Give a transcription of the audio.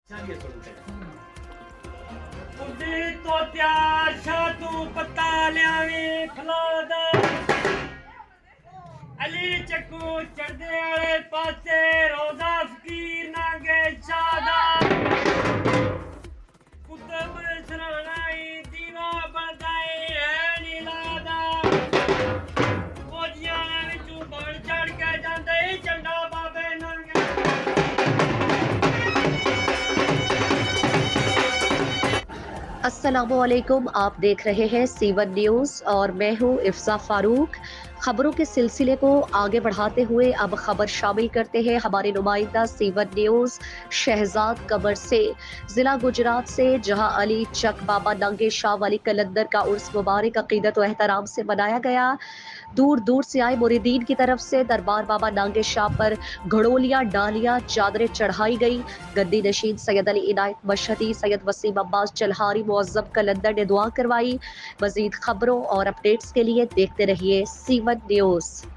उदी तो त्यार तू पता लियावी फलाद अली चक्कू चढ़दे आले पासे रोजा फकीर नागे चादा कुतुब सरानाई दीवा बनदाई है नीलादा फौजियां विचों बढ़ चढ़ के जांदे झंडा बाबे नागे। अस्सलामुअलैकुम, आप देख रहे हैं C1 न्यूज़ और मैं हूं इफ्जा फारूक। खबरों के सिलसिले को आगे बढ़ाते हुए अब खबर शामिल करते हैं हमारे नुमाइंदा C1 न्यूज़ शहजाद कमर से। जिला गुजरात से जहां अली चक बाबा नंगे शाह वाली कलंदर का उर्स मुबारक अकीदत व एहतराम से मनाया गया। दूर दूर से आए मुरीदीन की तरफ से दरबार बाबा नांगे शाह पर घड़ोलियां, डालियां, चादरें चढ़ाई गई। गद्दी नशीन सैयद अली इनायत मशहदी, सैयद वसीम अब्बास चल्हारी मुअज्जम कलंदर ने दुआ करवाई। मजीद खबरों और अपडेट्स के लिए देखते रहिए C1 न्यूज़।